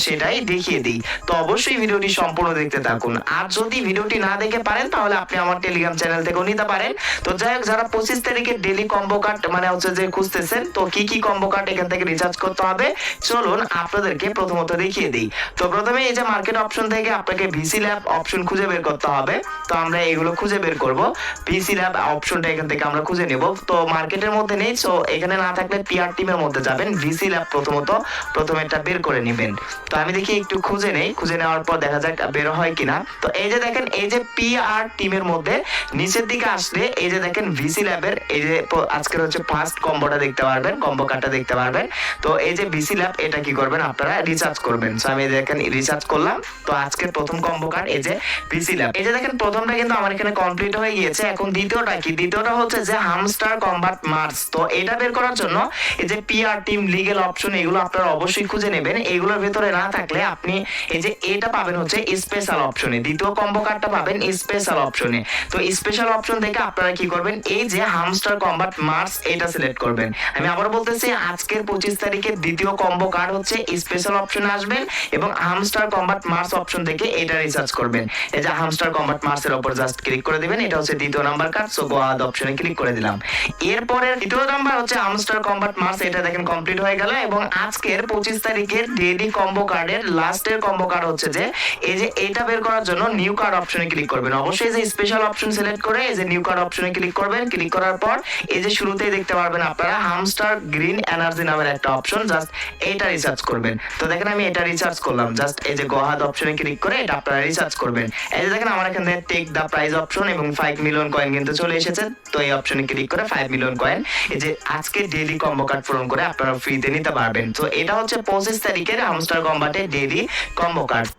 সেটাই দেখিয়ে দিই। তো অবশ্যই ভিডিওটি সম্পূর্ণ দেখতে থাকুন। আর যদি ভিডিওটি না দেখে পারেন তাহলে আপনি আমার টেলিগ্রাম চ্যানেল থেকেও নিতে পারেন। তো যাই হোক, যারা 25 তারিখে ডেইলি কম্বো কার্ড মানে হচ্ছে যে খুঁজতেছেন, তো কি কি কম্বো কার্ড এখান থেকে রিচার্জ করতে হবে চলুন আপনাদেরকে প্রথমত দেখিয়ে দিই। তো প্রথমে এই যে মার্কেট অপশন থেকে আপনাকে ভিসি ল্যাব অপশন খুঁজে বের করতে হবে। তো আমরা এগুলো খুঁজে বের করব। ভিসি ল্যাব অপশনটা এখান থেকে আমরা খুঁজে নেব। তো মার্কেটের মধ্যে নেই, সো এখানে না থাকলে পিআর টিমের মধ্যে যাবেন। ভিসি ল্যাব প্রথমে এটা বের করে নেবেন। তো আমি দেখি একটু খুঁজে নেই, খুঁজে নেওয়ার পর দেখা যাক বের হয় কিনা। তো এই যে দেখেন, এই যে পিআর টিমের মধ্যে নিচের দিকে আসলে এই যে দেখেন ভিসি ল্যাবের এই যে আজকের হচ্ছে ফার্স্ট কম্বোটা দেখতে পারবেন, কম্বো কার্ডটা দেখতে পারবেন। তো এই যে ভিসি ল্যাব এটা কি করবেন আপনারা রিচার্জ করবেন। সো আমি দেখেন রিচার্জ করলাম। তো আজকের প্রথম কম্বো কার্ড এই যে ভিসি ল্যাব। এই যে দেখেন প্রথমটা কিন্তু আমার এখানে কমপ্লিট হয়ে গিয়েছে। এখন দ্বিতীয়টা কি? দ্বিতীয়টা হচ্ছে যে হামস্টার কম্বাট মার্স। তো এটা বের করার জন্য এই যে পিআর টিম লিগ্যাল অপশন এগুলো আপনারা অবশ্যই খুঁজে নেবেন। এগুলোর ভেতরে না থাকলে আপনি এই যে এটা পাবেন হচ্ছে স্পেশাল অপশনে, দ্বিতীয় কম্বো কার্ডটা পাবেন স্পেশাল অপশনে। তো স্পেশাল অপশন থেকে আপনারা কি করবেন, এই যে হামস্টার কম্বাট মার্স এটা সিলেক্ট করবেন। আমি আবার বলতেছি, আজকের 25 তারিখের দ্বিতীয় কম্বো কার্ড হচ্ছে স্পেশাল অপশনে আসবেন এবং হামস্টার কম্বাট মার্স অপশন থেকে এটা রিসার্চ করবেন। এই যে হামস্টার কম্বাট মার্স এর উপর জাস্ট ক্লিক করে দিবেন। এটা হচ্ছে দ্বিতীয় নাম্বার কার্ড। সো গো আদ অপশনে ক্লিক করে দিলাম। এরপরে তৃতীয় নাম্বার হচ্ছে হামস্টার কম্বাট মার্স। এটা দেখেন কমপ্লিট হয়ে গেল। এবং আজকের 25 তারিখের ডেইলি কম্বো কার্ডের লাস্টের কম্বো কার্ড হচ্ছে যে এই যে এটা বের করার জন্য নিউ কার্ড অপশনে ক্লিক করবেন। অবশ্যই যে স্পেশাল অপশন সিলেক্ট করে এই যে নিউ কার্ড অপশনে ক্লিক করবেন। ক্লিক করার পর এই যে শুরুতেই দেখতে পারবেন আপনারা হামস্টার গ্রিন এনার্জি নামের একটা অপশন, জাস্ট এটা রিসার্চ করবেন। তো দেখেন আমি এটা রিসার্চ করলাম, জাস্ট এই যে গো আহাদ অপশনে ক্লিক করে এটা আপনারা রিসার্চ করবেন। এই যে দেখেন আমার এখানে টেক দা প্রাইস অপশন এবং 5 মিলিয়ন কয়েন কিন্তু চলে এসেছে। তো এই অপশনে ক্লিক করে 5 মিলিয়ন কয়েন এই যে আজকে ডেইলি কম্বো কার্ড পূরণ করে আপনারা ফ্রিতে নিতে পারবেন। তো এটা হচ্ছে 25 তারিখের হামস্টার কম্বাটের ডেইলি কম্বো কার্ড।